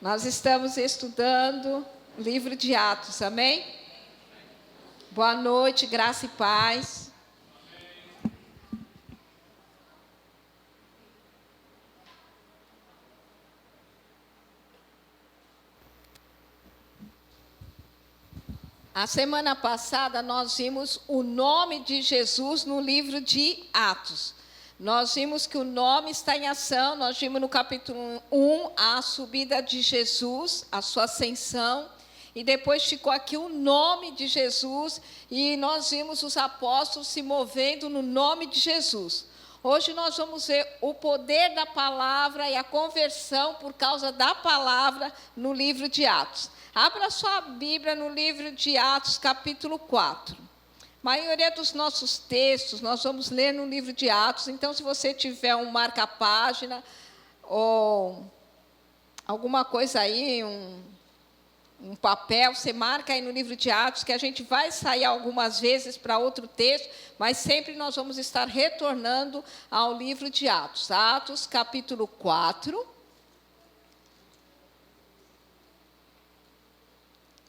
Nós estamos estudando o livro de Atos, amém? Boa noite, graça e paz. A semana passada nós vimos o nome de Jesus no livro de Atos. Nós vimos que o nome está em ação, nós vimos no capítulo 1 a subida de Jesus, a sua ascensão, e depois ficou aqui o nome de Jesus, e nós vimos os apóstolos se movendo no nome de Jesus. Hoje nós vamos ver o poder da palavra e a conversão por causa da palavra no livro de Atos. Abra sua Bíblia no livro de Atos, capítulo 4. A maioria dos nossos textos nós vamos ler no livro de Atos, então se você tiver um marca-página ou alguma coisa aí, um papel, você marca aí no livro de Atos, que a gente vai sair algumas vezes para outro texto, mas sempre nós vamos estar retornando ao livro de Atos. Atos, capítulo 4,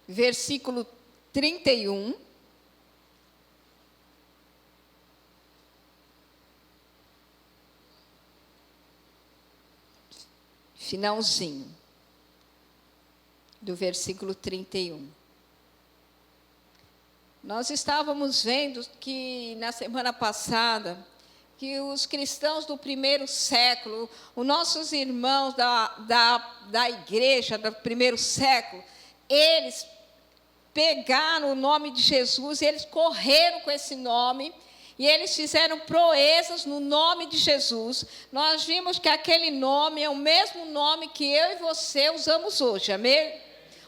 versículo 31. Finalzinho do versículo 31. Nós estávamos vendo que na semana passada, que os cristãos do primeiro século, os nossos irmãos da igreja do primeiro século, eles pegaram o nome de Jesus, e eles correram com esse nome, e eles fizeram proezas no nome de Jesus. Nós vimos que aquele nome é o mesmo nome que eu e você usamos hoje, amém?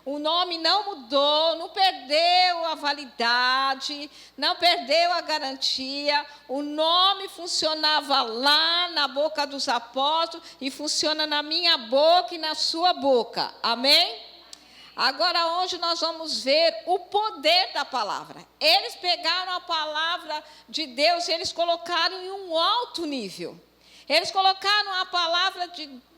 O nome não mudou, não perdeu a validade, não perdeu a garantia. O nome funcionava lá na boca dos apóstolos e funciona na minha boca e na sua boca, amém? Agora, hoje nós vamos ver o poder da palavra. Eles pegaram a palavra de Deus e eles colocaram em um alto nível. Eles colocaram a palavra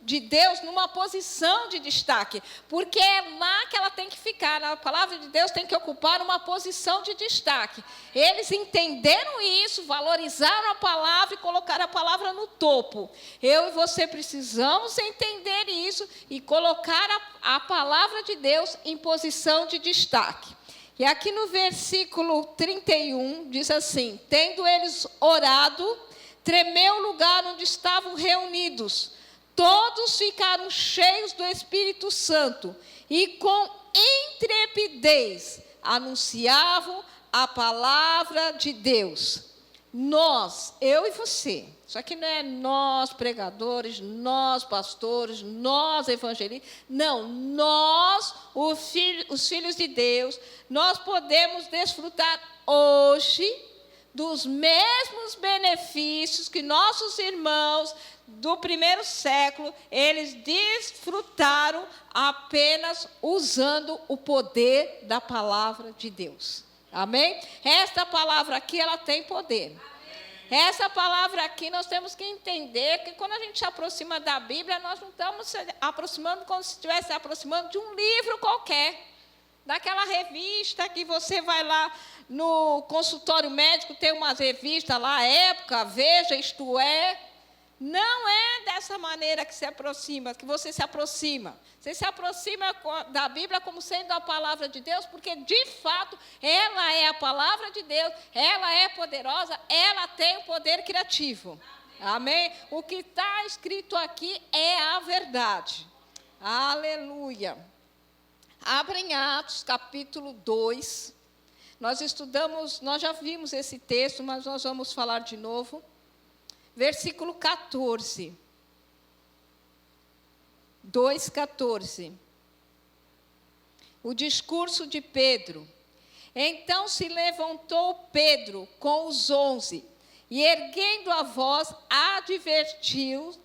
de Deus numa posição de destaque, porque é lá que ela tem que ficar. A palavra de Deus tem que ocupar uma posição de destaque. Eles entenderam isso, valorizaram a palavra e colocaram a palavra no topo. Eu e você precisamos entender isso e colocar a palavra de Deus em posição de destaque. E aqui no versículo 31 diz assim: tendo eles orado, tremeu o lugar onde estavam reunidos. Todos ficaram cheios do Espírito Santo e com intrepidez anunciavam a palavra de Deus. Nós, eu e você, isso aqui não é nós pregadores, nós pastores, nós evangelistas, não, nós, os filhos de Deus, nós podemos desfrutar hoje dos mesmos benefícios que nossos irmãos do primeiro século, eles desfrutaram apenas usando o poder da palavra de Deus. Amém? Esta palavra aqui, ela tem poder. Essa palavra aqui, nós temos que entender que quando a gente se aproxima da Bíblia, nós não estamos se aproximando como se estivesse se aproximando de um livro qualquer, daquela revista que você vai lá no consultório médico, tem umas revistas lá, Época, Veja, Isto É. Não é dessa maneira que se aproxima, que você se aproxima. Você se aproxima da Bíblia como sendo a palavra de Deus, porque, de fato, ela é a palavra de Deus, ela é poderosa, ela tem o poder criativo. Amém? O que está escrito aqui é a verdade. Aleluia. Abra em Atos, capítulo 2. Nós estudamos, nós já vimos esse texto, mas nós vamos falar de novo. Versículo 14. 2:14. O discurso de Pedro. Então se levantou Pedro com os 11, e erguendo a voz, advertiu-os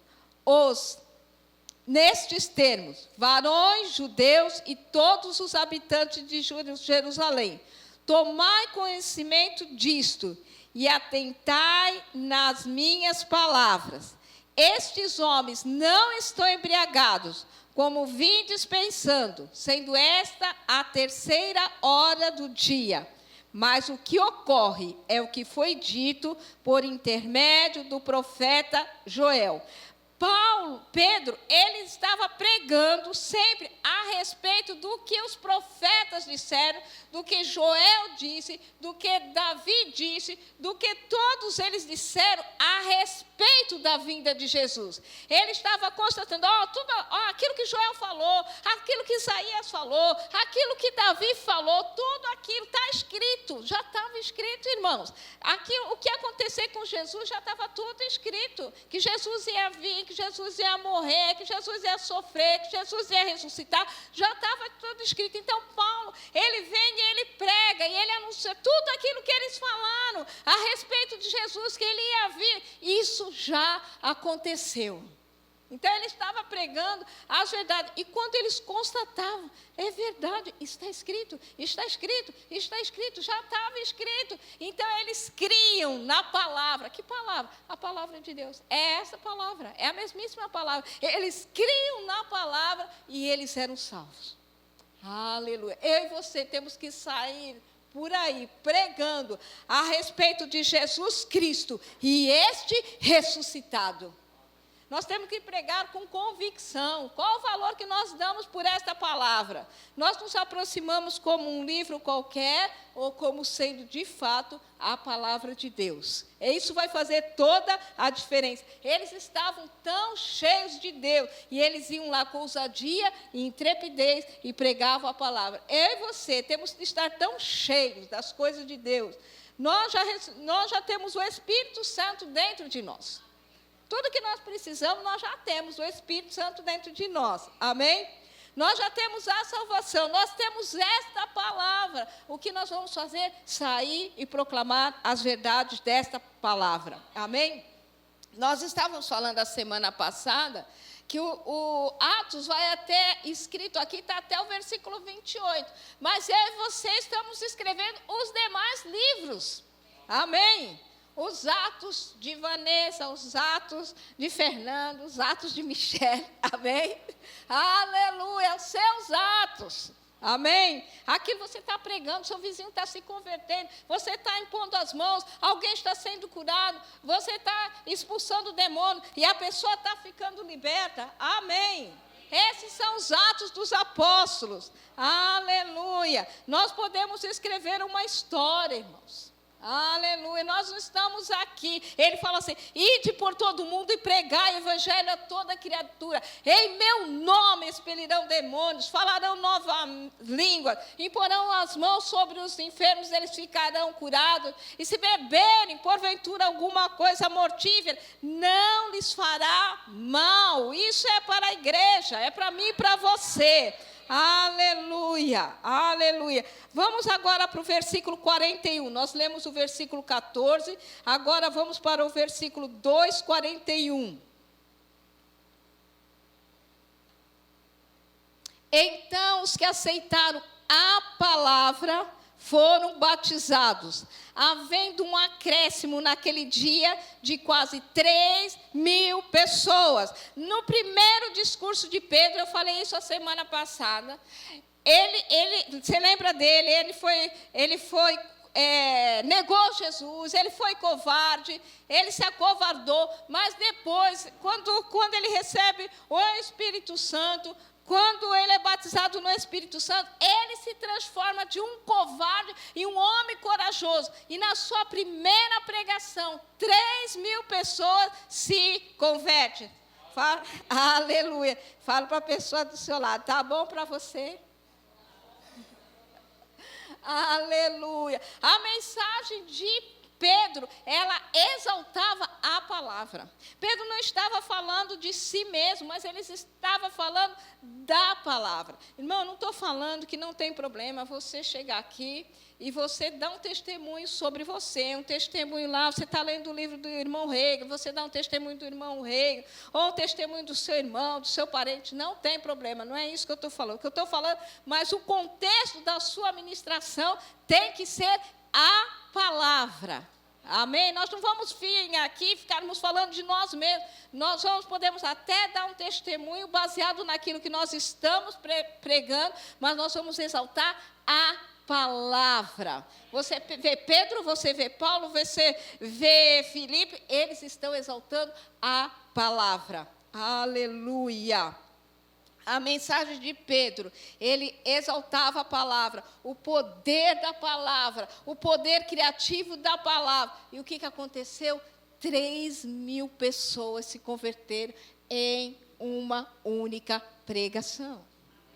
nestes termos: varões judeus e todos os habitantes de Jerusalém, tomai conhecimento disto, e atentai nas minhas palavras. estes homens não estão embriagados, como vindes pensando, sendo esta a 3ª hora do dia. Mas o que ocorre é o que foi dito por intermédio do profeta Joel. Pedro, ele estava pregando sempre a respeito do que os profetas disseram, do que Joel disse, do que Davi disse, do que todos eles disseram a respeito da vinda de Jesus. Ele estava constatando, aquilo que Joel falou, aquilo que Isaías falou, aquilo que Davi falou, tudo aquilo está escrito, já estava escrito, irmãos. O que ia acontecer com Jesus já estava tudo escrito, que Jesus ia vir, que Jesus ia morrer, que Jesus ia sofrer, que Jesus ia ressuscitar, já estava tudo escrito. Então, Paulo, ele vem e ele prega, e ele anuncia tudo aquilo que eles falaram a respeito de Jesus, que ele ia vir. Isso já aconteceu. Então, ele estava pregando as verdades. E quando eles constatavam, é verdade, está escrito, está escrito, está escrito, já estava escrito. Então, eles criam na palavra. Que palavra? A palavra de Deus. É essa palavra, é a mesmíssima palavra. Eles criam na palavra e eles eram salvos. Aleluia. Eu e você temos que sair por aí pregando a respeito de Jesus Cristo e este ressuscitado. Nós temos que pregar com convicção. Qual o valor que nós damos por esta palavra? Nós nos aproximamos como um livro qualquer ou como sendo, de fato, a palavra de Deus. E isso vai fazer toda a diferença. Eles estavam tão cheios de Deus e eles iam lá com ousadia e intrepidez e pregavam a palavra. Eu e você temos que estar tão cheios das coisas de Deus. Nós já temos o Espírito Santo dentro de nós. Tudo que nós precisamos, nós já temos o Espírito Santo dentro de nós. Amém? Nós já temos a salvação, nós temos esta palavra. O que nós vamos fazer? Sair e proclamar as verdades desta palavra. Amém? Nós estávamos falando a semana passada que o Atos vai até, escrito aqui, está até o versículo 28. Mas eu e você estamos escrevendo os demais livros. Amém? Os atos de Vanessa, os atos de Fernando, os atos de Michele, amém? Aleluia, os seus atos, amém? Aqui você está pregando, seu vizinho está se convertendo, você está impondo as mãos, alguém está sendo curado, você está expulsando o demônio e a pessoa está ficando liberta, amém? Esses são os atos dos apóstolos, aleluia. Nós podemos escrever uma história, irmãos. Aleluia, nós não estamos aqui. Ele fala assim: ide por todo mundo e pregai o evangelho a toda criatura. Em meu nome expelirão demônios, falarão nova língua, imporão as mãos sobre os enfermos, eles ficarão curados. E se beberem, porventura, alguma coisa mortífera, não lhes fará mal. Isso é para a igreja, é para mim e para você. Aleluia, aleluia. Vamos agora para o versículo 41. Nós lemos o versículo 14, agora vamos para o versículo 2, 41. Então os que aceitaram a palavra foram batizados, havendo um acréscimo naquele dia de quase 3.000 pessoas. No primeiro discurso de Pedro, eu falei isso a semana passada, você lembra dele, negou Jesus, ele foi covarde, ele se acovardou, mas depois, quando ele recebe o Espírito Santo, quando ele é batizado no Espírito Santo, ele se transforma de um covarde em um homem corajoso. E na sua primeira pregação, 3.000 pessoas se convertem. Aleluia. Fala para a pessoa do seu lado, tá bom para você? Aleluia. A mensagem de Pedro, ela exaltava a palavra. Pedro não estava falando de si mesmo, mas ele estava falando da palavra. Irmão, não estou falando que não tem problema você chegar aqui e você dá um testemunho sobre você, um testemunho lá, você está lendo o livro do irmão Rei, você dá um testemunho do irmão Rei, ou um testemunho do seu irmão, do seu parente, não tem problema, não é isso que eu estou falando. O que eu estou falando, mas o contexto da sua ministração tem que ser a palavra. Amém? Nós não vamos vir aqui ficarmos falando de nós mesmos. Nós podemos até dar um testemunho baseado naquilo que nós estamos pregando, mas nós vamos exaltar a palavra. Você vê Pedro, você vê Paulo, você vê Filipe, eles estão exaltando a palavra. Aleluia. A mensagem de Pedro, ele exaltava a palavra, o poder da palavra, o poder criativo da palavra. E o que aconteceu? 3.000 pessoas se converteram em uma única pregação.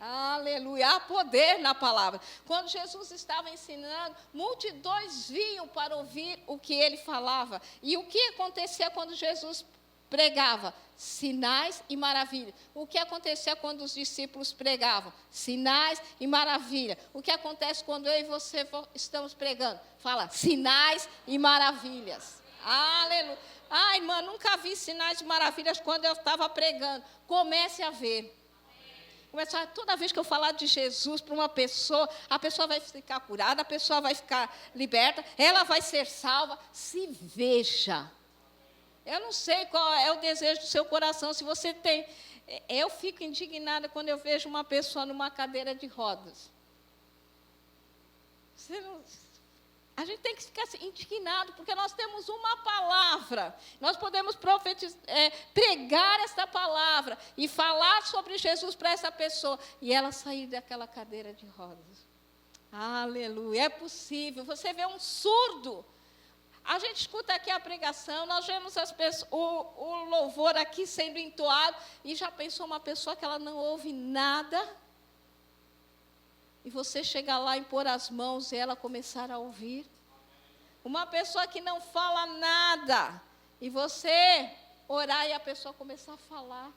Aleluia, há poder na palavra. Quando Jesus estava ensinando, multidões vinham para ouvir o que ele falava. E o que acontecia quando Jesus pregava? Sinais e maravilhas. O que acontecia quando os discípulos pregavam? Sinais e maravilhas. O que acontece quando eu e você estamos pregando? Fala, sinais e maravilhas. Aleluia. Ai, irmã, nunca vi sinais e maravilhas quando eu estava pregando. Comece a ver. Toda vez que eu falar de Jesus para uma pessoa, a pessoa vai ficar curada, a pessoa vai ficar liberta, ela vai ser salva. Se veja. Eu não sei qual é o desejo do seu coração, se você tem. Eu fico indignada quando eu vejo uma pessoa numa cadeira de rodas. A gente tem que ficar indignado, porque nós temos uma palavra. Nós podemos pregar esta palavra e falar sobre Jesus para essa pessoa, e ela sair daquela cadeira de rodas. Aleluia, é possível. Você vê um surdo. A gente escuta aqui a pregação, nós vemos o louvor aqui sendo entoado, e já pensou uma pessoa que ela não ouve nada? E você chegar lá e pôr as mãos e ela começar a ouvir? Uma pessoa que não fala nada, e você orar e a pessoa começar a falar?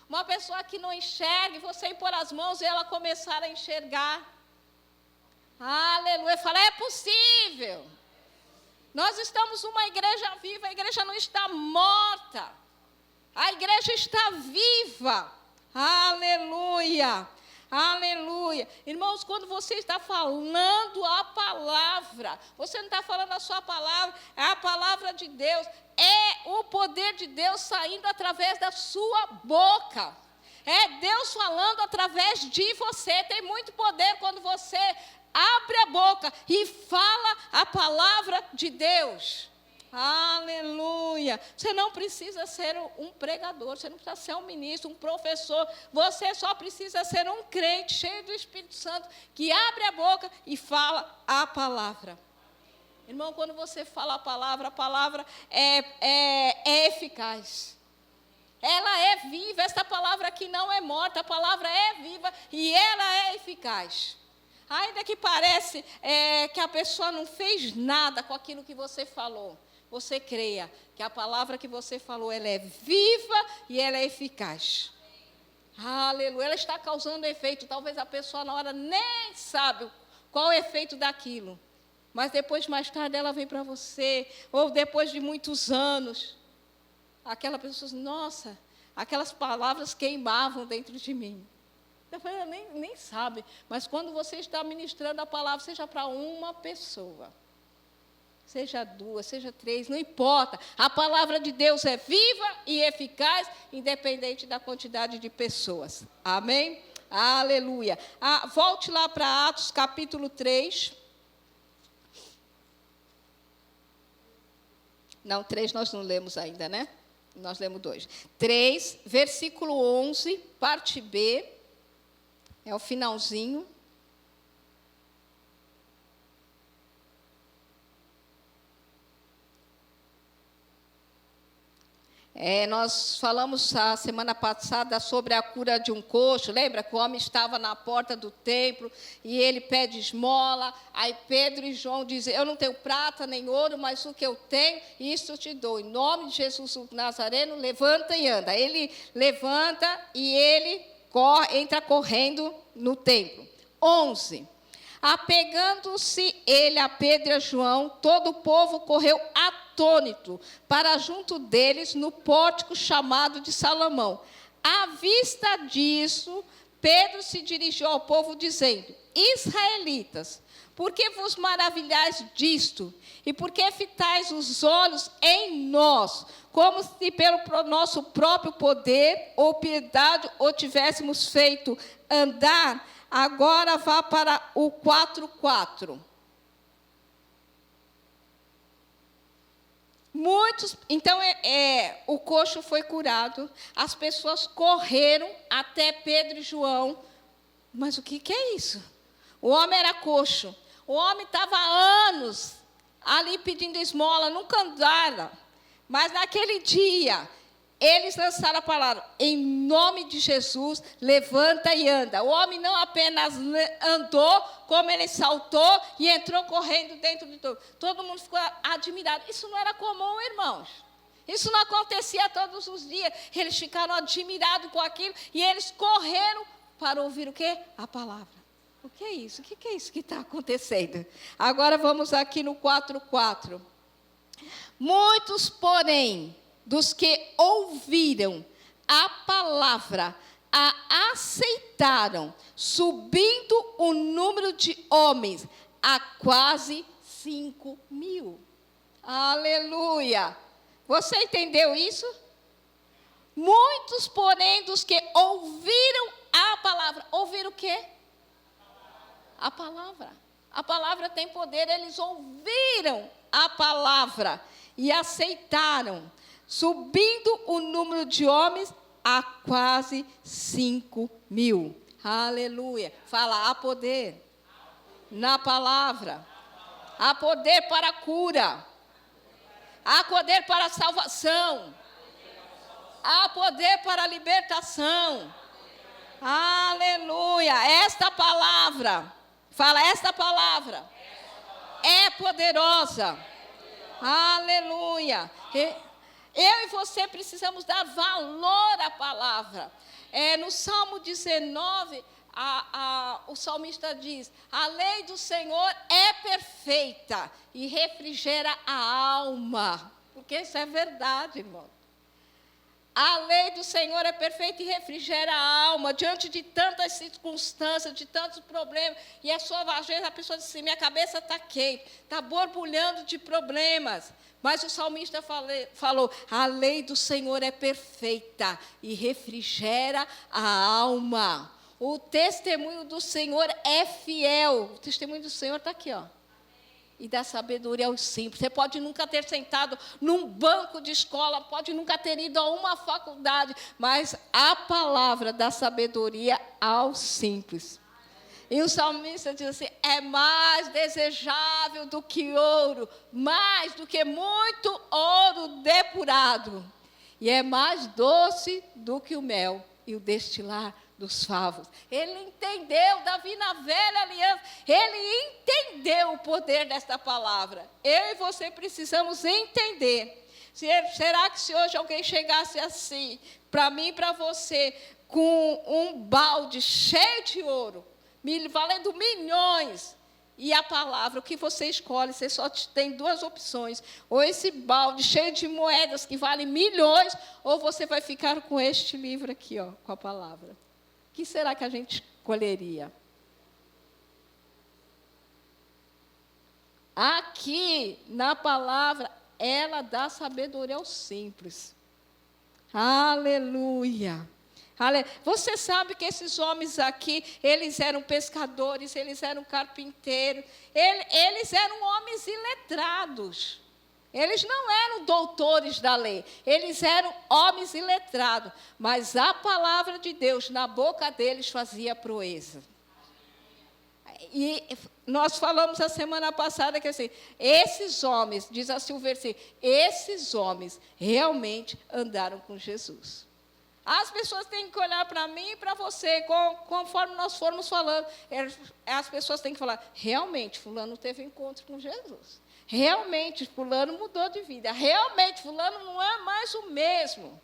Uma pessoa que não enxerga, e você impor as mãos e ela começar a enxergar? Aleluia, fala, é possível. Nós estamos numa igreja viva, a igreja não está morta. A igreja está viva. Aleluia. Aleluia. Irmãos, quando você está falando a palavra, você não está falando a sua palavra, é a palavra de Deus. É o poder de Deus saindo através da sua boca. É Deus falando através de você. Tem muito poder quando você abre a boca e fala a palavra de Deus. Aleluia. Você não precisa ser um pregador, você não precisa ser um ministro, um professor. Você só precisa ser um crente cheio do Espírito Santo, que abre a boca e fala a palavra. Irmão, quando você fala a palavra é eficaz. Ela é viva, esta palavra aqui não é morta, a palavra é viva e ela é eficaz. Ainda que parece que a pessoa não fez nada com aquilo que você falou, você creia que a palavra que você falou, ela é viva e ela é eficaz. Aleluia, ela está causando efeito. Talvez a pessoa na hora nem sabe qual é o efeito daquilo. Mas depois, mais tarde, ela vem para você, ou depois de muitos anos, aquela pessoa diz, nossa, aquelas palavras queimavam dentro de mim. Ela nem sabe, mas quando você está ministrando a palavra, seja para uma pessoa, seja duas, seja três, não importa. A palavra de Deus é viva e eficaz, independente da quantidade de pessoas. Amém? Aleluia. Volte lá para Atos capítulo 3. Não, 3 nós não lemos ainda, né? Nós lemos 2. 3, versículo 11, parte B. É o finalzinho. Nós falamos a semana passada sobre a cura de um coxo. Lembra que o homem estava na porta do templo e ele pede esmola. Aí Pedro e João dizem, eu não tenho prata nem ouro, mas o que eu tenho, isso te dou. Em nome de Jesus o Nazareno, levanta e anda. Ele levanta e ele entra correndo no templo. 11. Apegando-se ele a Pedro e a João, todo o povo correu atônito para junto deles no pórtico chamado de Salomão. À vista disso, Pedro se dirigiu ao povo dizendo: Israelitas, por que vos maravilhais disto? E por que fitais os olhos em nós, como se pelo nosso próprio poder ou piedade o tivéssemos feito andar? Agora vá para o 4:4. Então, o coxo foi curado, as pessoas correram até Pedro e João. Mas o que é isso? O homem era coxo, o homem estava há anos ali pedindo esmola, nunca andara. Mas naquele dia, eles lançaram a palavra: em nome de Jesus, levanta e anda. O homem não apenas andou, como ele saltou e entrou correndo dentro de todo. Todo mundo ficou admirado. Isso não era comum, irmãos. Isso não acontecia todos os dias. Eles ficaram admirados com aquilo e eles correram para ouvir o quê? A palavra. O que é isso? O que é isso que está acontecendo? Agora vamos aqui no 4:4. Muitos, porém, dos que ouviram a palavra, a aceitaram, subindo o número de homens a quase 5.000. Aleluia! Você entendeu isso? Muitos, porém, dos que ouviram a palavra. Ouviram o quê? A palavra. A palavra tem poder. Eles ouviram a palavra e aceitaram, subindo o número de homens a quase 5.000. Aleluia. Fala: há poder na palavra. Há poder para a cura. Há poder para a salvação. Há poder para a libertação. Aleluia. Esta palavra, fala, esta palavra é poderosa. Aleluia. Eu e você precisamos dar valor à palavra. No Salmo 19, o salmista diz: a lei do Senhor é perfeita e refrigera a alma. Porque isso é verdade, irmão. A lei do Senhor é perfeita e refrigera a alma. Diante de tantas circunstâncias, de tantos problemas. E às vezes a pessoa diz assim: minha cabeça está quente, está borbulhando de problemas. Mas o salmista falou: a lei do Senhor é perfeita e refrigera a alma. O testemunho do Senhor é fiel. O testemunho do Senhor está aqui, ó. E dá sabedoria aos simples. Você pode nunca ter sentado num banco de escola, pode nunca ter ido a uma faculdade, mas a palavra dá sabedoria aos simples. E o salmista diz assim: é mais desejável do que ouro, mais do que muito ouro depurado, e é mais doce do que o mel e o destilar dos favos. Ele entendeu, Davi na velha aliança, ele entendeu o poder desta palavra. Eu e você precisamos entender. Será que se hoje alguém chegasse assim, para mim e para você, com um balde cheio de ouro, valendo milhões, e a palavra, o que você escolhe? Você só tem duas opções: ou esse balde cheio de moedas que vale milhões, ou você vai ficar com este livro aqui, ó, com a palavra. O que será que a gente escolheria? Aqui, na palavra, ela dá sabedoria aos simples. Aleluia. Você sabe que esses homens aqui, eles eram pescadores, eles eram carpinteiros, eles eram homens iletrados. Eles não eram doutores da lei, eles eram homens iletrados, mas a palavra de Deus na boca deles fazia proeza. E nós falamos a semana passada que assim, esses homens, diz assim o versículo, esses homens realmente andaram com Jesus. As pessoas têm que olhar para mim e para você, conforme nós formos falando. As pessoas têm que falar: realmente, fulano teve encontro com Jesus. Realmente, fulano mudou de vida. Realmente, fulano não é mais o mesmo.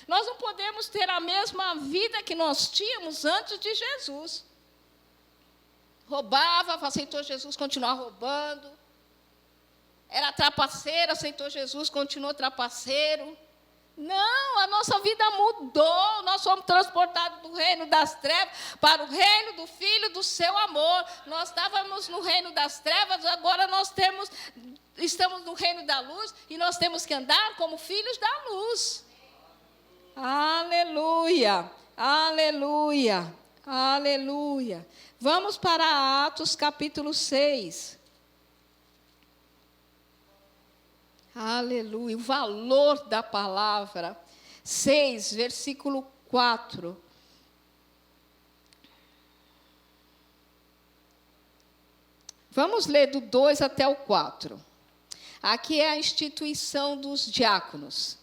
Nós não podemos ter a mesma vida que nós tínhamos antes de Jesus. Roubava, aceitou Jesus, continuava roubando. Era trapaceiro, aceitou Jesus, continuou trapaceiro. Não, a nossa vida mudou. Nós fomos transportados do reino das trevas para o reino do Filho do seu amor. Nós estávamos no reino das trevas, agora estamos no reino da luz e nós temos que andar como filhos da luz. Aleluia, aleluia, aleluia. Vamos para Atos capítulo 6. Aleluia, o valor da palavra. 6, versículo 4. Vamos ler do 2 até o 4. Aqui é a instituição dos diáconos.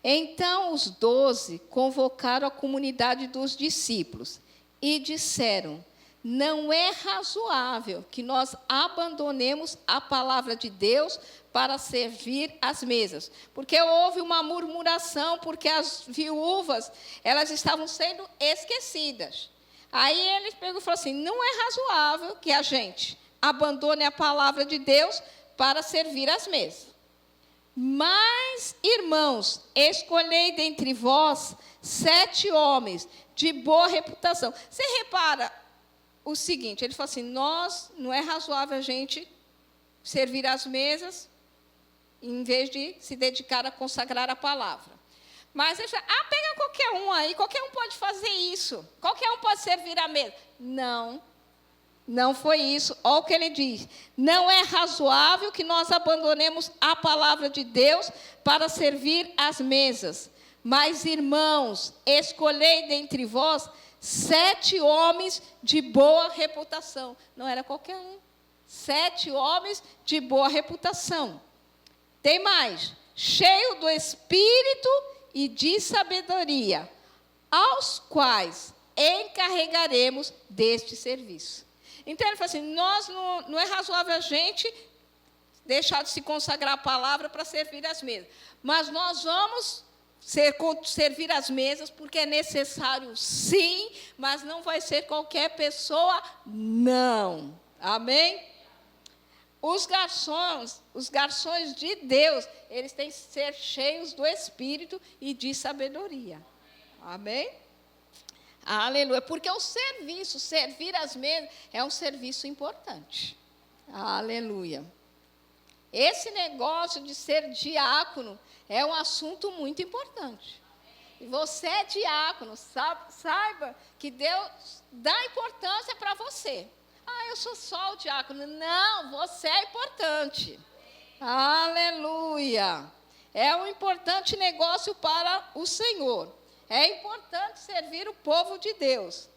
Então os 12 convocaram a comunidade dos discípulos e disseram: não é razoável que nós abandonemos a palavra de Deus para servir às mesas. Porque houve uma murmuração, porque as viúvas, elas estavam sendo esquecidas. Aí ele pegou e falou assim: não é razoável que a gente abandone a palavra de Deus para servir às mesas. Mas, irmãos, escolhei dentre vós 7 homens de boa reputação. Você repara o seguinte, ele falou assim: não é razoável a gente servir às mesas, em vez de se dedicar a consagrar a palavra. Mas ele falou: pega qualquer um aí, qualquer um pode fazer isso, qualquer um pode servir à mesa. Não foi isso. Olha o que ele diz: não é razoável que nós abandonemos a palavra de Deus para servir às mesas. Mas, irmãos, escolhei dentre vós 7 homens de boa reputação. Não era qualquer um. 7 homens de boa reputação. Tem mais: cheio do Espírito e de sabedoria, aos quais encarregaremos deste serviço. Então, ele falou assim: não é razoável a gente deixar de se consagrar a palavra para servir às mesas. Mas nós vamos servir às mesas porque é necessário, sim, mas não vai ser qualquer pessoa, não. Amém? Os garçons de Deus, eles têm que ser cheios do Espírito e de sabedoria. Amém? Aleluia, porque o servir às mesas, é um serviço importante. Aleluia. Esse negócio de ser diácono é um assunto muito importante. E você é diácono, saiba que Deus dá importância para você. Eu sou só o diácono. Não, você é importante. Aleluia. É um importante negócio para o Senhor. É importante servir o povo de Deus.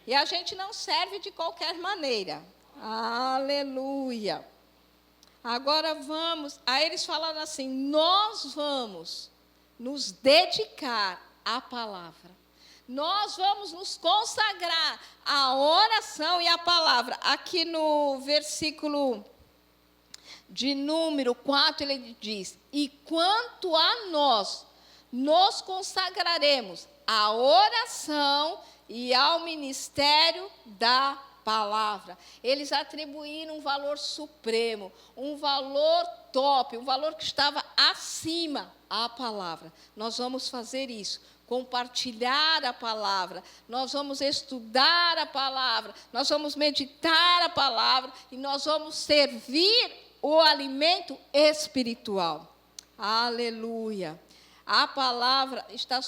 E a gente não serve de qualquer maneira. Aleluia. Agora vamos. Aí eles falaram assim: nós vamos nos dedicar à palavra. Nós vamos nos consagrar à oração e à palavra. Aqui no versículo de número 4, ele diz: e quanto a nós, nos consagraremos à oração e ao ministério da palavra. Eles atribuíram um valor supremo, um valor top, um valor que estava acima à palavra. Nós vamos fazer isso, compartilhar a palavra, nós vamos estudar a palavra, nós vamos meditar a palavra e nós vamos servir o alimento espiritual. Aleluia. A palavra está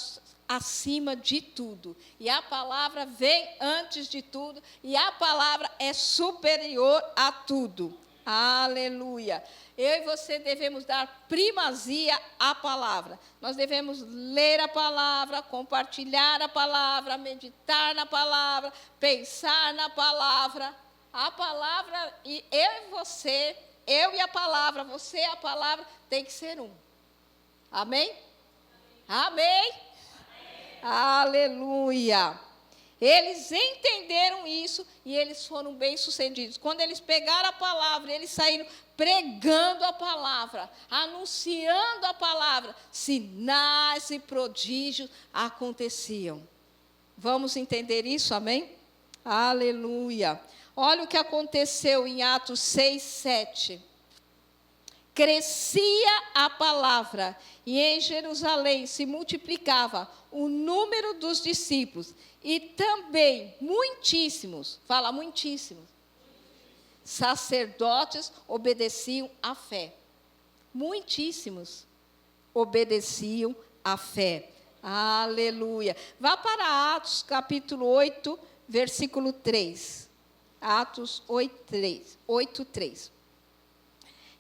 acima de tudo. E a palavra vem antes de tudo. E a palavra é superior a tudo. Aleluia. Eu e você devemos dar primazia à palavra. Nós devemos ler a palavra, compartilhar a palavra, meditar na palavra, pensar na palavra. A palavra, e eu e você, eu e a palavra, você e a palavra, tem que ser um. Amém? Amém? Amém. Aleluia. Eles entenderam isso e eles foram bem-sucedidos. Quando eles pegaram a palavra, eles saíram pregando a palavra, anunciando a palavra, sinais e prodígios aconteciam. Vamos entender isso, amém? Aleluia. Olha o que aconteceu em Atos 6, 7. crescia a palavra, e em Jerusalém se multiplicava o número dos discípulos, e também muitíssimos, fala muitíssimos, sacerdotes obedeciam à fé. Muitíssimos obedeciam à fé. Aleluia. Vá para Atos capítulo 8, versículo 3. Atos 8, 3.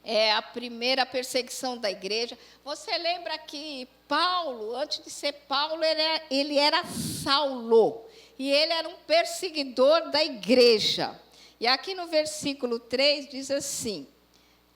É a primeira perseguição da igreja. Você lembra que Paulo, antes de ser Paulo, ele era Saulo. E ele era um perseguidor da igreja. E aqui no versículo 3 diz assim,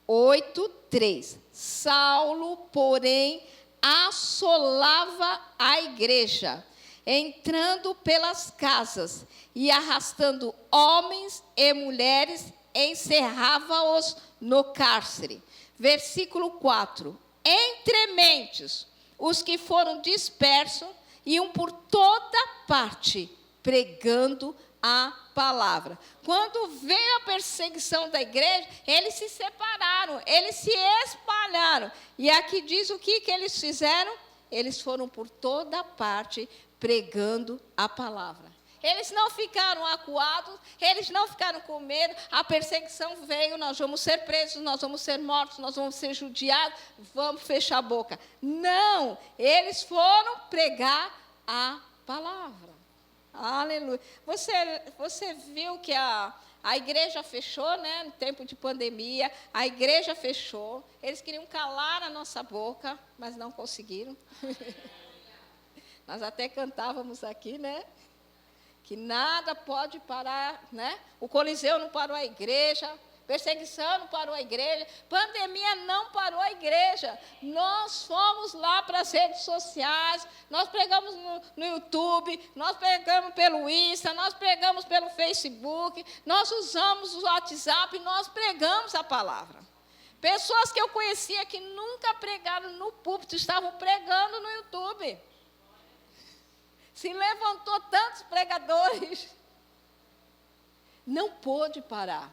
8, 3. Saulo, porém, assolava a igreja, entrando pelas casas e arrastando homens e mulheres, encerrava-os no cárcere. Versículo 4. Entre mentes, os que foram dispersos iam por toda parte, pregando a palavra. Quando veio a perseguição da igreja, eles se separaram, eles se espalharam. E aqui diz o que eles fizeram? Eles foram por toda parte, pregando a palavra. Eles não ficaram acuados, eles não ficaram com medo. A perseguição veio, nós vamos ser presos, nós vamos ser mortos, nós vamos ser judiados, vamos fechar a boca. Não, eles foram pregar a palavra. Aleluia. Você viu que a igreja fechou, né? No tempo de pandemia, a igreja fechou. Eles queriam calar a nossa boca, mas não conseguiram. Nós até cantávamos aqui, né? Que nada pode parar, né? O Coliseu não parou a igreja, perseguição não parou a igreja, pandemia não parou a igreja. Nós fomos lá para as redes sociais, nós pregamos no YouTube, nós pregamos pelo Insta, nós pregamos pelo Facebook, nós usamos o WhatsApp, nós pregamos a palavra. Pessoas que eu conhecia que nunca pregaram no púlpito, estavam pregando no YouTube. Se levantou tantos pregadores. Não pôde parar.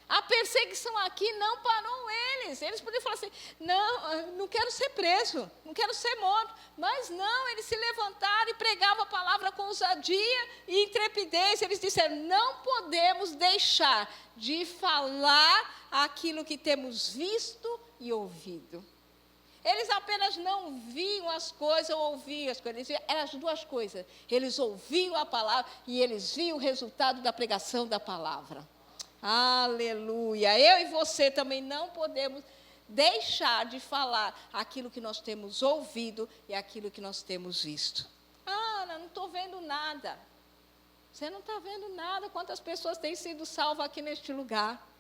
A perseguição aqui não parou eles. Eles podiam falar assim, não quero ser preso, não quero ser morto. Mas não, eles se levantaram e pregavam a palavra com ousadia e intrepidez. Eles disseram, não podemos deixar de falar aquilo que temos visto e ouvido. Eles apenas não viam as coisas ou ouviam as coisas. Eram as duas coisas. Eles ouviam a palavra e eles viam o resultado da pregação da palavra. Aleluia. Eu e você também não podemos deixar de falar aquilo que nós temos ouvido e aquilo que nós temos visto. Ana, não estou vendo nada. Você não está vendo nada. Quantas pessoas têm sido salvas aqui neste lugar?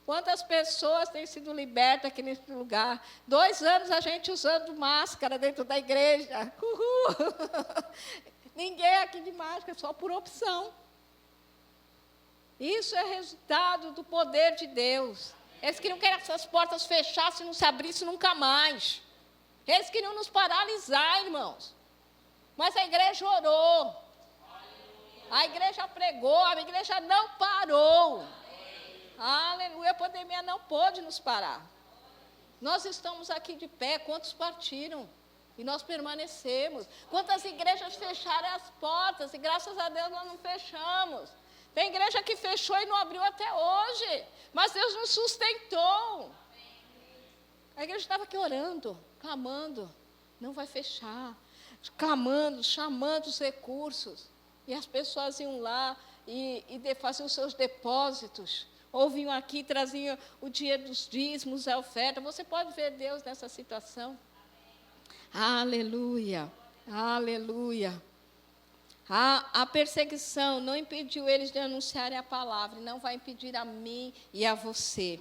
Quantas pessoas têm sido libertas aqui neste lugar? 2 anos a gente usando máscara dentro da igreja. Uhul. Ninguém aqui de máscara, só por opção. Isso é resultado do poder de Deus. Eles queriam que essas portas fechassem e não se abrissem nunca mais. Eles queriam nos paralisar, irmãos. Mas a igreja orou. A igreja pregou, a igreja não parou. Aleluia, a pandemia não pôde nos parar. Nós estamos aqui de pé, quantos partiram? E nós permanecemos. Quantas igrejas fecharam as portas e graças a Deus nós não fechamos. Tem igreja que fechou e não abriu até hoje, mas Deus nos sustentou. A igreja estava aqui orando, clamando, não vai fechar, clamando, chamando os recursos. E as pessoas iam lá e faziam os seus depósitos. Ou vinham aqui, traziam o dinheiro dos dízimos, a oferta. Você pode ver Deus nessa situação. Aleluia, aleluia. A perseguição não impediu eles de anunciarem a palavra, e não vai impedir a mim e a você.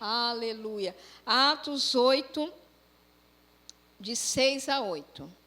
Aleluia. Atos 8, de 6 a 8.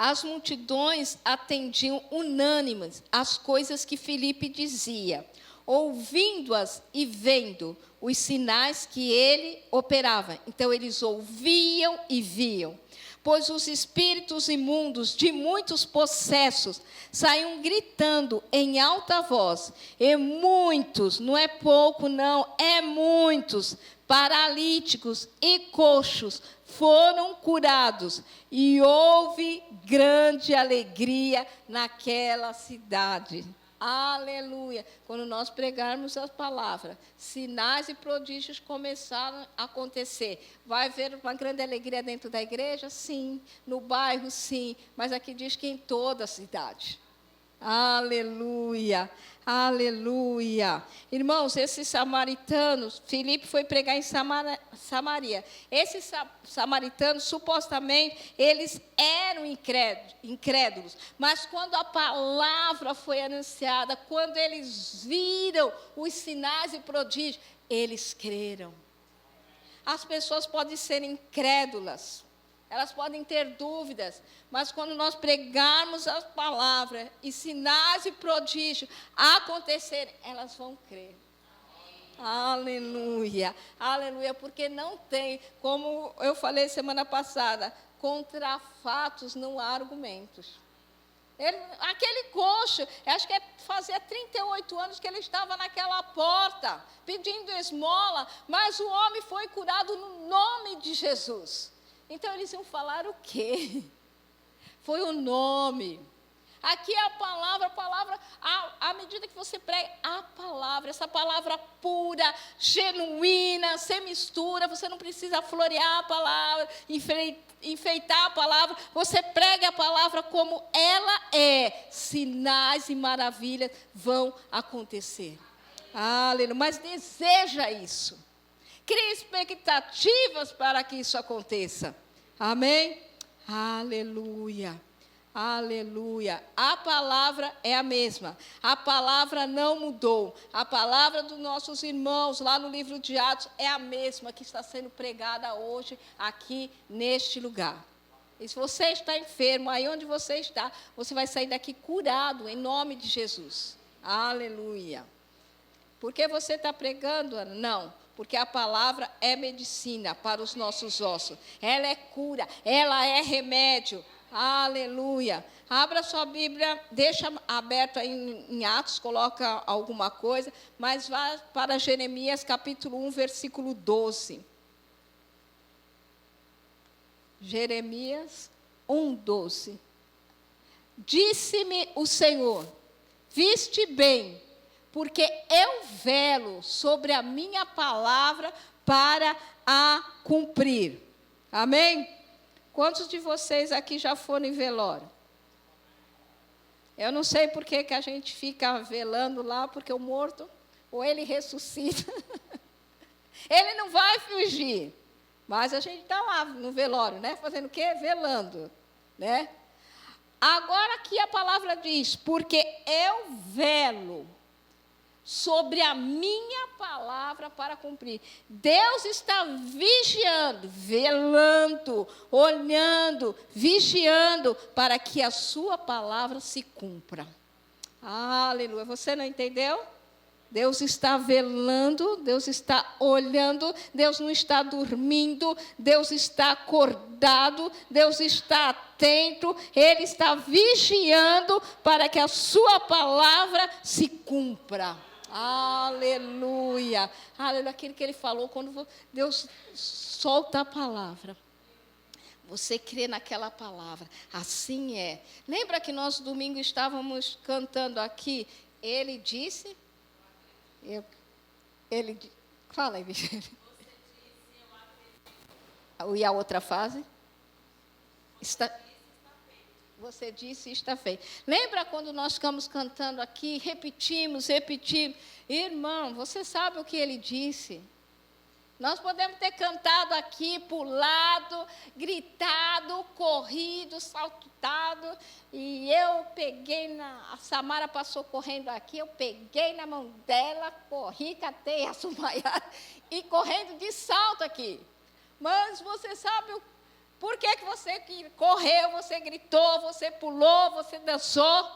As multidões atendiam unânimes às coisas que Filipe dizia, ouvindo-as e vendo os sinais que ele operava. Então, eles ouviam e viam. Pois os espíritos imundos de muitos possessos saíam gritando em alta voz, e muitos, não é pouco não, é muitos, paralíticos e coxos foram curados, e houve grande alegria naquela cidade. Aleluia. Quando nós pregarmos a palavra, sinais e prodígios começaram a acontecer. Vai haver uma grande alegria dentro da igreja? Sim. No bairro? Sim. Mas aqui diz que em toda a cidade. Aleluia, aleluia. Irmãos, esses samaritanos, Filipe foi pregar em Samaria. Esses samaritanos, supostamente, eles eram incrédulos. Mas quando a palavra foi anunciada, quando eles viram os sinais e prodígios, eles creram. As pessoas podem ser incrédulas. Elas podem ter dúvidas, mas quando nós pregarmos a palavra e sinais e prodígios acontecerem, elas vão crer. Aleluia, aleluia, porque não tem, como eu falei semana passada, contra fatos não há argumentos. Aquele coxo, acho que fazia 38 anos que ele estava naquela porta, pedindo esmola, mas o homem foi curado no nome de Jesus. Então, eles iam falar o quê? Foi o nome. Aqui é a palavra, à medida que você prega, a palavra, essa palavra pura, genuína, sem mistura, você não precisa florear a palavra, enfeitar a palavra, você prega a palavra como ela é, sinais e maravilhas vão acontecer. Aleluia, mas deseja isso. Crie expectativas para que isso aconteça. Amém? Aleluia. Aleluia. A palavra é a mesma. A palavra não mudou. A palavra dos nossos irmãos, lá no livro de Atos, é a mesma que está sendo pregada hoje, aqui neste lugar. E se você está enfermo, aí onde você está, você vai sair daqui curado, em nome de Jesus. Aleluia. Por que você está pregando, Ana? Não. Porque a palavra é medicina para os nossos ossos. Ela é cura, ela é remédio. Aleluia. Abra sua Bíblia, deixa aberta em Atos, coloca alguma coisa, mas vá para Jeremias capítulo 1, versículo 12. Jeremias 1, 12. Disse-me o Senhor, viste bem, porque eu velo sobre a minha palavra para a cumprir. Amém? Quantos de vocês aqui já foram em velório? Eu não sei por que a gente fica velando lá, porque o morto, ou ele ressuscita, ele não vai fugir. Mas a gente está lá no velório, né? Fazendo o quê? Velando, né? Agora aqui a palavra diz, porque eu velo sobre a minha palavra para cumprir. Deus está vigiando, velando, olhando, vigiando para que a sua palavra se cumpra. Aleluia. Você não entendeu? Deus está velando, Deus está olhando, Deus não está dormindo, Deus está acordado, Deus está atento, Ele está vigiando para que a sua palavra se cumpra. Aleluia, aleluia, aquilo que Ele falou, quando Deus solta a palavra, você crê naquela palavra, assim é. Lembra que nós domingo estávamos cantando aqui, Ele disse... Fala aí, Virgínia. E a outra fase? Você disse está feito. Lembra quando nós ficamos cantando aqui, repetimos. Irmão, você sabe o que ele disse? Nós podemos ter cantado aqui, pulado, gritado, corrido, saltado. E eu peguei a Samara passou correndo aqui, eu peguei na mão dela, corri, catei a Sumaiara e correndo de salto aqui. Mas você sabe por que você correu, você gritou, você pulou, você dançou?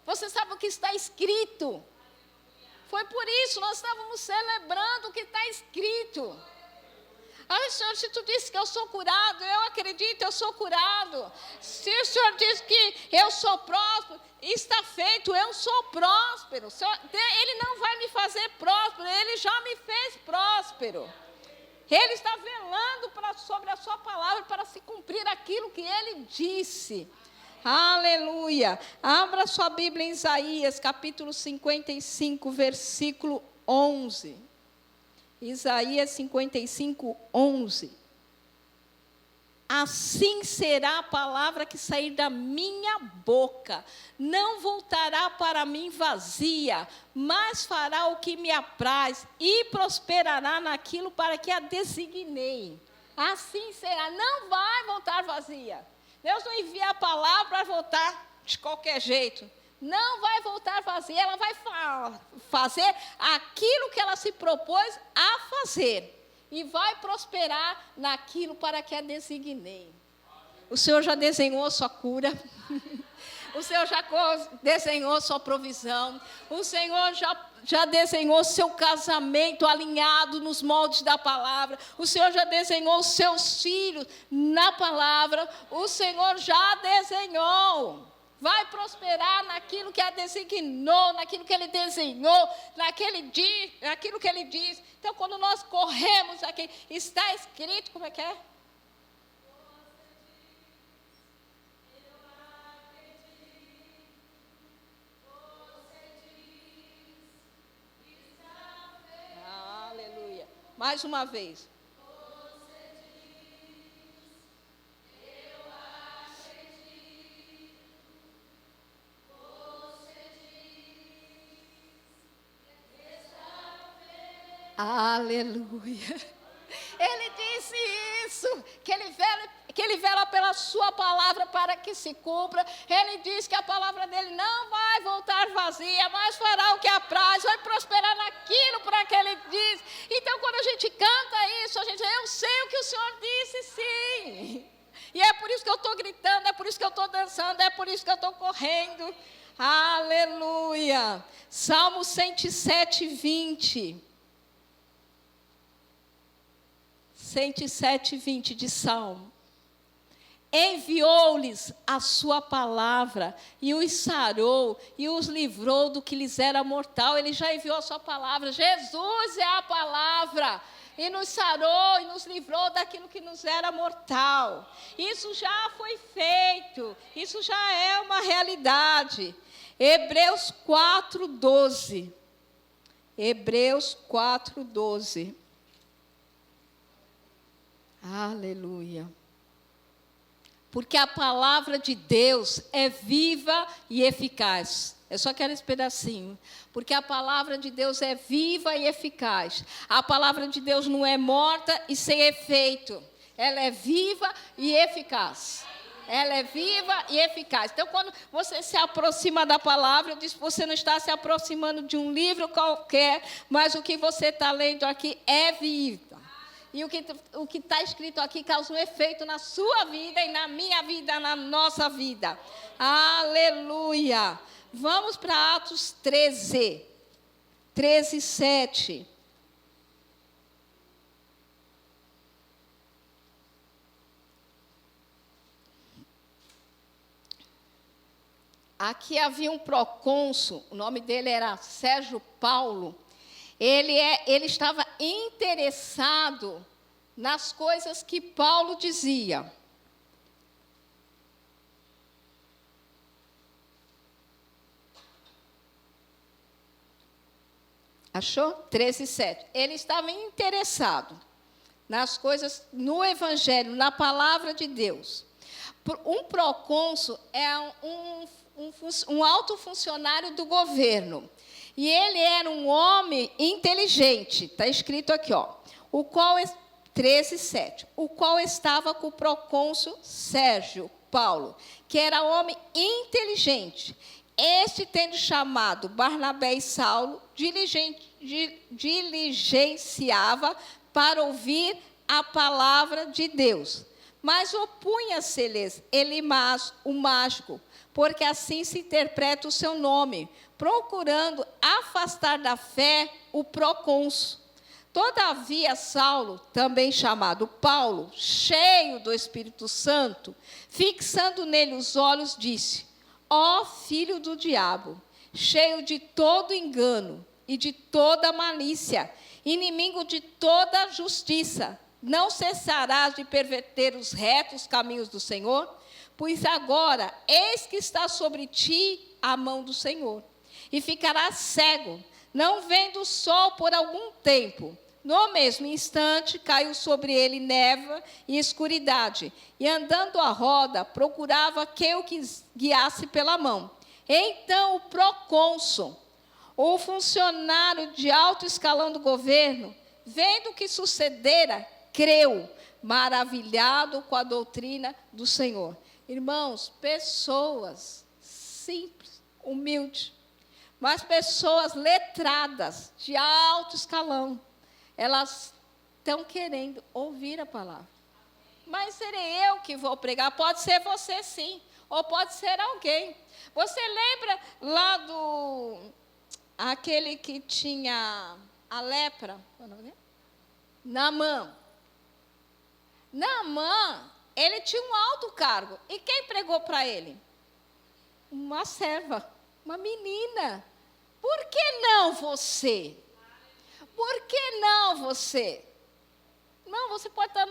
Você sabe o que está escrito? Foi por isso, nós estávamos celebrando o que está escrito. Ah, Senhor, se tu disse que eu sou curado, eu acredito, eu sou curado. Se o Senhor diz que eu sou próspero, está feito, eu sou próspero. Ele não vai me fazer próspero, Ele já me fez próspero. Ele está velando sobre a sua palavra para se cumprir aquilo que Ele disse. Aleluia. Abra sua Bíblia em Isaías, capítulo 55, versículo 11. Isaías 55, 11. Assim será a palavra que sair da minha boca, não voltará para mim vazia, mas fará o que me apraz e prosperará naquilo para que a designei. Assim será, não vai voltar vazia. Deus não envia a palavra para voltar de qualquer jeito. Não vai voltar vazia, ela vai fazer aquilo que ela se propôs a fazer. E vai prosperar naquilo para que a designei. O Senhor já desenhou sua cura. O Senhor já desenhou sua provisão. O Senhor já desenhou seu casamento alinhado nos moldes da palavra. O Senhor já desenhou seus filhos na palavra. O Senhor já desenhou. Vai prosperar naquilo que a designou, naquilo que Ele desenhou, naquilo que Ele diz. Então, quando nós corremos aqui, está escrito, como é que é? Aleluia. Mais uma vez. Aleluia. Ele disse isso, que ele vela pela sua palavra para que se cumpra. Ele diz que a palavra dele não vai voltar vazia, mas fará o que apraz, vai prosperar naquilo para que ele diz. Então, quando a gente canta isso, a gente diz, eu sei o que o Senhor disse, sim. E é por isso que eu estou gritando, é por isso que eu estou dançando, é por isso que eu estou correndo. Aleluia. Salmo 107, 20. 107, 20 de Salmo. Enviou-lhes a sua palavra e os sarou e os livrou do que lhes era mortal. Ele já enviou a sua palavra. Jesus é a palavra. E nos sarou e nos livrou daquilo que nos era mortal. Isso já foi feito. Isso já é uma realidade. Hebreus 4, 12. Hebreus 4, 12. Aleluia. Porque a palavra de Deus é viva e eficaz. Eu só quero esse pedacinho. Porque a palavra de Deus é viva e eficaz. A palavra de Deus não é morta e sem efeito. Ela é viva e eficaz. Ela é viva e eficaz. Então, quando você se aproxima da palavra, eu disse que você não está se aproximando de um livro qualquer, mas o que você está lendo aqui é viva. E o que está escrito aqui causa um efeito na sua vida e na minha vida, na nossa vida. Aleluia. Vamos para Atos 13, 7. Aqui havia um procônsul, o nome dele era Sérgio Paulo. Ele estava interessado nas coisas que Paulo dizia. Achou? 13, 7. Ele estava interessado nas coisas, no Evangelho, na palavra de Deus. Um procônsul é um alto funcionário do governo. E ele era um homem inteligente, está escrito aqui, ó, 13, 7, o qual estava com o procônsul Sérgio Paulo, que era homem inteligente. Este, tendo chamado Barnabé e Saulo, diligenciava para ouvir a palavra de Deus. Mas opunha-se-lhes Elimas, o mágico, porque assim se interpreta o seu nome, procurando afastar da fé o procônsul. Todavia, Saulo, também chamado Paulo, cheio do Espírito Santo, fixando nele os olhos, disse: ó filho do diabo, cheio de todo engano e de toda malícia, inimigo de toda justiça, não cessarás de perverter os retos caminhos do Senhor? Pois agora, eis que está sobre ti a mão do Senhor, e ficarás cego, não vendo o sol por algum tempo. No mesmo instante, caiu sobre ele névoa e escuridade, e andando à roda, procurava quem o guiasse pela mão. Então o procônsul, o funcionário de alto escalão do governo, vendo o que sucedera, creu, maravilhado com a doutrina do Senhor. Irmãos, pessoas simples, humildes, mas pessoas letradas, de alto escalão, elas estão querendo ouvir a palavra. Mas serei eu que vou pregar? Pode ser você, sim, ou pode ser alguém. Você lembra lá aquele que tinha a lepra? Naamã. Naamã, ele tinha um alto cargo. E quem pregou para ele? Uma serva, uma menina. Por que não você? Por que não você? Não, você pode estar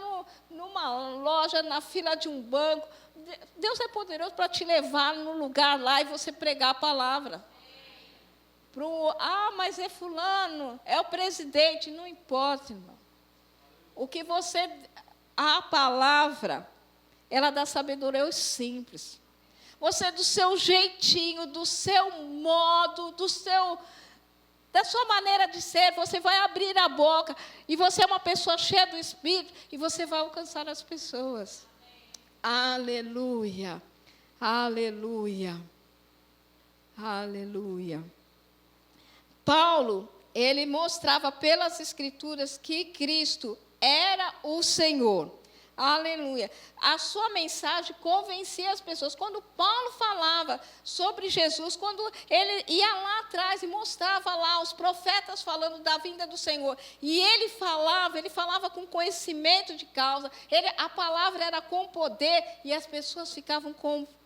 numa loja, na fila de um banco. Deus é poderoso para te levar no lugar lá e você pregar a palavra. Mas é fulano, é o presidente. Não importa, irmão. A palavra, ela dá sabedoria aos simples. Você, do seu jeitinho, do seu modo, da sua maneira de ser, você vai abrir a boca, e você é uma pessoa cheia do Espírito, e você vai alcançar as pessoas. Aleluia, aleluia, aleluia. Paulo, ele mostrava pelas Escrituras que Cristo era o Senhor. Aleluia. A sua mensagem convencia as pessoas. Quando Paulo falava sobre Jesus, quando ele ia lá atrás e mostrava lá os profetas falando da vinda do Senhor, e ele falava com conhecimento de causa, a palavra era com poder, e as pessoas ficavam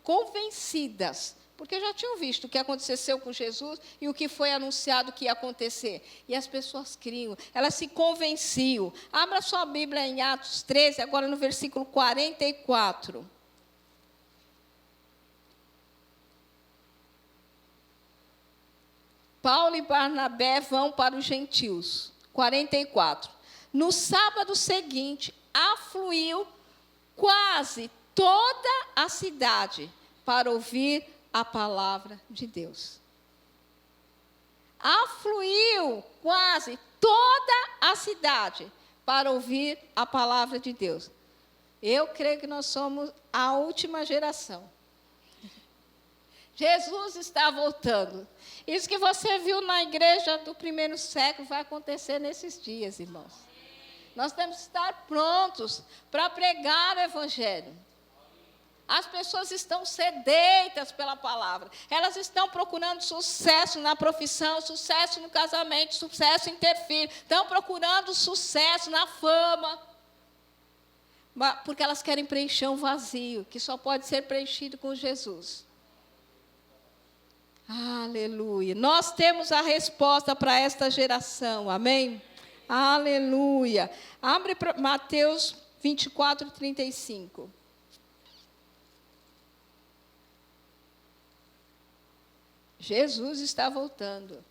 convencidas, porque já tinham visto o que aconteceu com Jesus e o que foi anunciado que ia acontecer. E as pessoas criam, elas se convenciam. Abra sua Bíblia em Atos 13, agora no versículo 44. Paulo e Barnabé vão para os gentios. 44. No sábado seguinte, afluiu quase toda a cidade para ouvir a palavra de Deus. Afluiu quase toda a cidade para ouvir a palavra de Deus. Eu creio que nós somos a última geração. Jesus está voltando. Isso que você viu na igreja do primeiro século vai acontecer nesses dias, irmãos. Nós temos que estar prontos para pregar o Evangelho. As pessoas estão sedentas pela palavra. Elas estão procurando sucesso na profissão, sucesso no casamento, sucesso em ter filho. Estão procurando sucesso na fama. Porque elas querem preencher um vazio, que só pode ser preenchido com Jesus. Aleluia. Nós temos a resposta para esta geração. Amém? Aleluia. Abre para Mateus 24, 35. Jesus está voltando.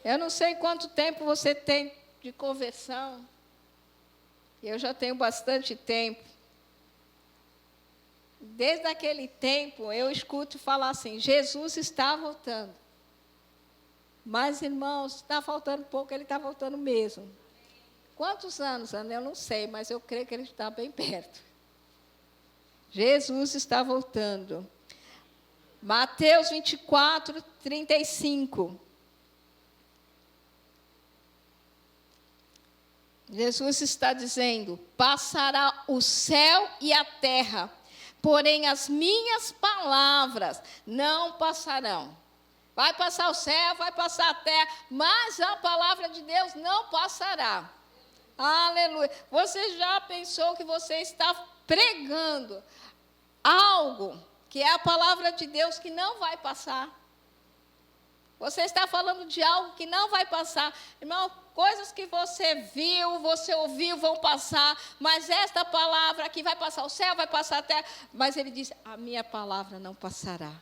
Eu não sei quanto tempo você tem de conversão. Eu já tenho bastante tempo. Desde aquele tempo, eu escuto falar assim, Jesus está voltando. Mas, irmãos, está faltando pouco, ele está voltando mesmo. Quantos anos, Ana? Eu não sei, mas eu creio que ele está bem perto. Jesus está voltando. Mateus 24, 35. Jesus está dizendo, passará o céu e a terra, porém as minhas palavras não passarão. Vai passar o céu, vai passar a terra, mas a palavra de Deus não passará. Aleluia. Você já pensou que você está pregando algo que é a palavra de Deus que não vai passar? Você está falando de algo que não vai passar. Irmão, coisas que você viu, você ouviu, vão passar, mas esta palavra aqui vai passar o céu, vai passar a terra. Mas ele diz, a minha palavra não passará.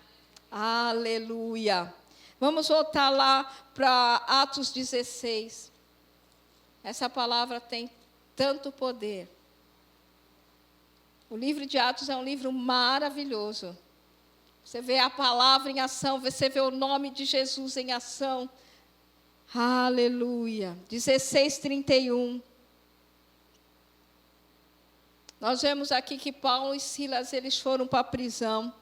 Aleluia. Vamos voltar lá para Atos 16. Essa palavra tem tanto poder. O livro de Atos é um livro maravilhoso. Você vê a palavra em ação, você vê o nome de Jesus em ação. Aleluia. 16:31. Nós vemos aqui que Paulo e Silas, eles foram para a prisão.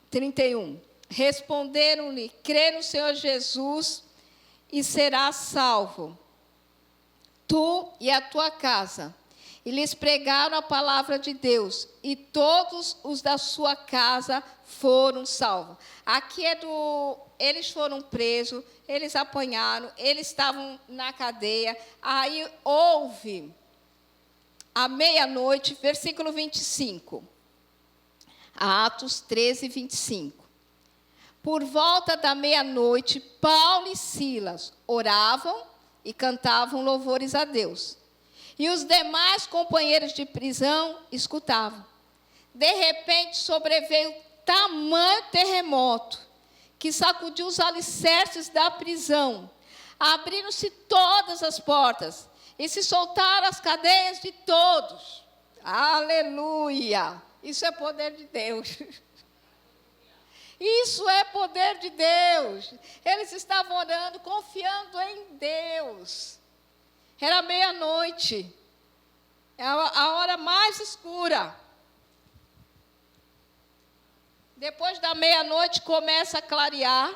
31. Responderam-lhe, crê no Senhor Jesus e serás salvo, tu e a tua casa. E lhes pregaram a palavra de Deus, e todos os da sua casa foram salvos. Aqui eles foram presos, eles apanharam, eles estavam na cadeia. Aí houve, à meia-noite, versículo 25. Atos 13, 25. Por volta da meia-noite, Paulo e Silas oravam e cantavam louvores a Deus. E os demais companheiros de prisão escutavam. De repente sobreveio tamanho terremoto que sacudiu os alicerces da prisão. Abriram-se todas as portas e se soltaram as cadeias de todos. Aleluia! Isso é poder de Deus. Isso é poder de Deus. Eles estavam orando, confiando em Deus. Era meia-noite. É a hora mais escura. Depois da meia-noite começa a clarear.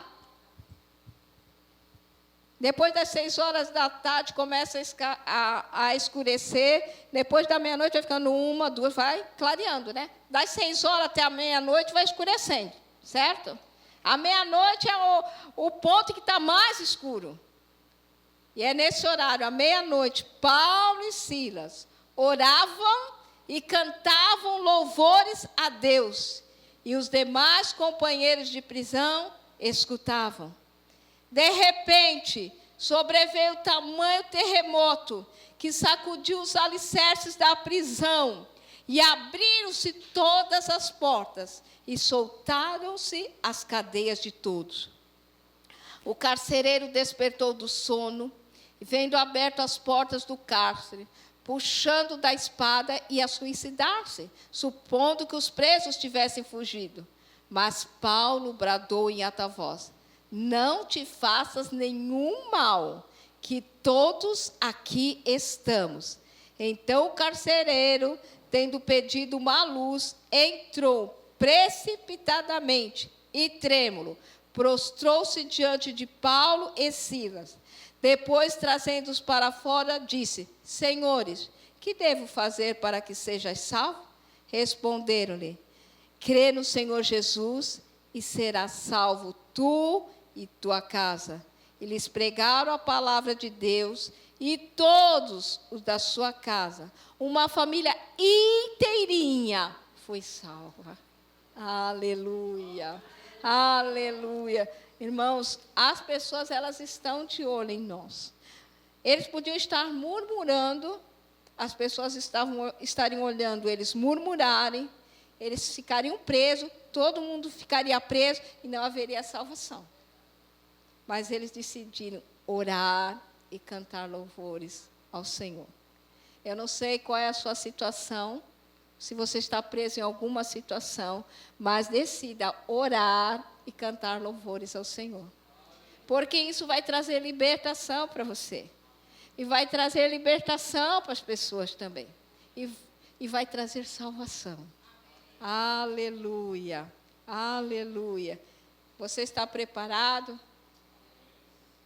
Depois das 6 horas da tarde começa a escurecer. Depois da meia-noite vai ficando 1, 2, vai clareando, né? Das 6 horas até a meia-noite vai escurecendo, certo? A meia-noite é o ponto que está mais escuro. E é nesse horário, à meia-noite, Paulo e Silas oravam e cantavam louvores a Deus. E os demais companheiros de prisão escutavam. De repente, sobreveio tamanho terremoto que sacudiu os alicerces da prisão. E abriram-se todas as portas e soltaram-se as cadeias de todos. O carcereiro despertou do sono, vendo aberto as portas do cárcere, puxando da espada, ia suicidar-se, supondo que os presos tivessem fugido. Mas Paulo bradou em alta voz: não te faças nenhum mal, que todos aqui estamos. Então o carcereiro, tendo pedido uma luz, entrou precipitadamente e trêmulo, prostrou-se diante de Paulo e Silas. Depois, trazendo-os para fora, disse: senhores, que devo fazer para que sejais salvos? Responderam-lhe: crê no Senhor Jesus e serás salvo tu e tua casa. E lhes pregaram a palavra de Deus, e todos os da sua casa, uma família inteirinha, foi salva. Aleluia, aleluia. Irmãos, as pessoas, elas estão de olho em nós. Eles podiam estar murmurando, as pessoas estariam olhando eles murmurarem, eles ficariam presos, todo mundo ficaria preso e não haveria salvação. Mas eles decidiram orar e cantar louvores ao Senhor. Eu não sei qual é a sua situação, se você está preso em alguma situação, mas decida orar e cantar louvores ao Senhor. Porque isso vai trazer libertação para você. E vai trazer libertação para as pessoas também. E vai trazer salvação. Aleluia, aleluia. Você está preparado?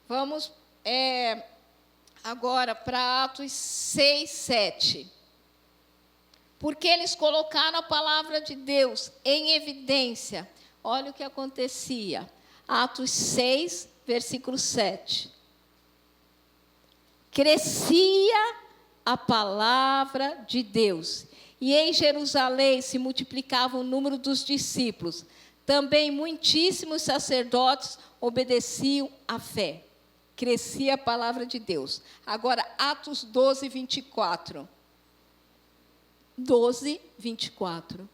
Vamos agora para Atos 6, 7. porque eles colocaram a palavra de Deus em evidência. Olha o que acontecia. Atos 6, versículo 7. Crescia a palavra de Deus, e em Jerusalém se multiplicava o número dos discípulos. Também muitíssimos sacerdotes obedeciam à fé. Crescia a palavra de Deus. Agora, Atos 12, 24. 12, 24.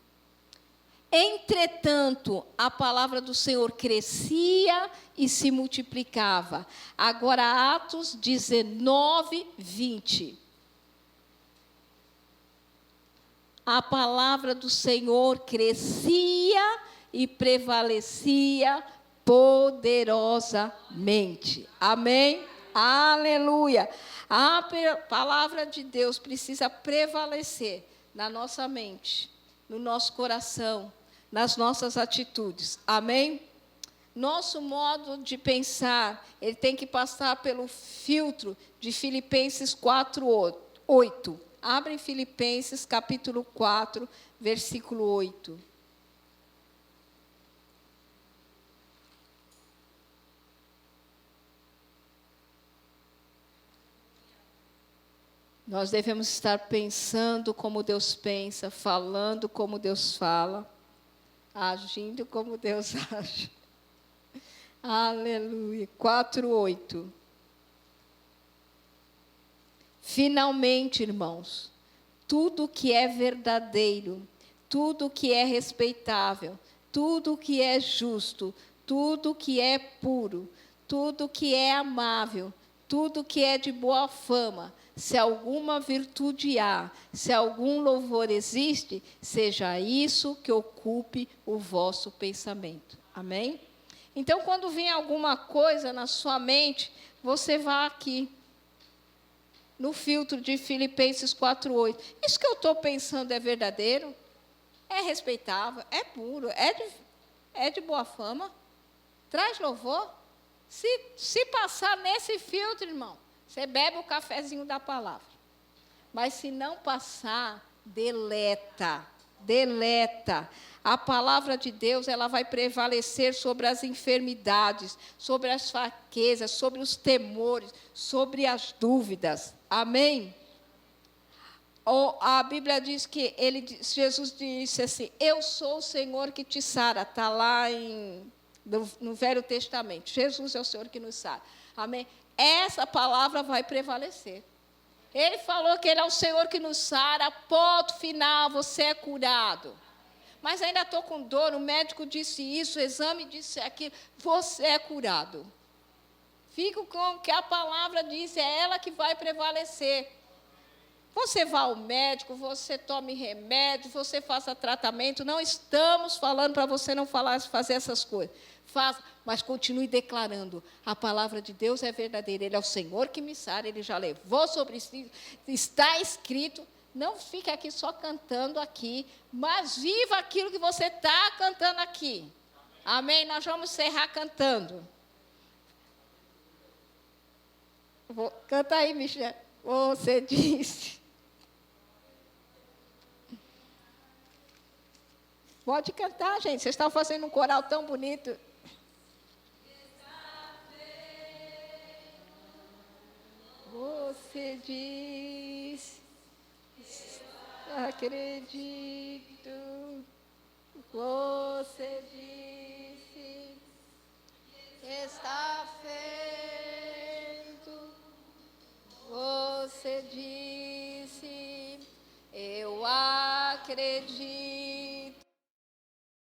Entretanto, a palavra do Senhor crescia e se multiplicava. Agora, Atos 19, 20. A palavra do Senhor crescia e prevalecia poderosamente. Amém? Aleluia! A palavra de Deus precisa prevalecer na nossa mente, no nosso coração, nas nossas atitudes. Amém? Nosso modo de pensar, ele tem que passar pelo filtro de Filipenses 4:8. Abre Filipenses capítulo 4, versículo 8. Nós devemos estar pensando como Deus pensa, falando como Deus fala, agindo como Deus age. Aleluia. 4:8. Finalmente, irmãos, tudo que é verdadeiro, tudo que é respeitável, tudo que é justo, tudo que é puro, tudo que é amável, tudo que é de boa fama, se alguma virtude há, se algum louvor existe, seja isso que ocupe o vosso pensamento. Amém? Então, quando vem alguma coisa na sua mente, você vai aqui, no filtro de Filipenses 4:8. Isso que eu estou pensando é verdadeiro? É respeitável? É puro? É de boa fama? Traz louvor? Se passar nesse filtro, irmão, você bebe o cafezinho da palavra. Mas se não passar, deleta. Deleta. A palavra de Deus, ela vai prevalecer sobre as enfermidades, sobre as fraquezas, sobre os temores, sobre as dúvidas. Amém? A Bíblia diz que Jesus disse assim, eu sou o Senhor que te sara. Está lá no Velho Testamento. Jesus é o Senhor que nos sara. Amém? Essa palavra vai prevalecer. Ele falou que Ele é o Senhor que nos sara. Ponto final, você é curado. Mas ainda estou com dor, o médico disse isso, o exame disse aquilo. Você é curado. Fico com o que a palavra diz, é ela que vai prevalecer. Você vá ao médico, você tome remédio, você faça tratamento. Não estamos falando para você não fazer essas coisas. Faça, mas continue declarando. A palavra de Deus é verdadeira. Ele é o Senhor que me sara, Ele já levou sobre si. Está escrito. Não fique aqui só cantando aqui, mas viva aquilo que você está cantando aqui. Amém? Nós vamos encerrar cantando. Canta aí, Michel. Você disse. Pode cantar, gente. Vocês estão fazendo um coral tão bonito. Você diz, acredito. Você disse, está feito. Você disse, eu acredito.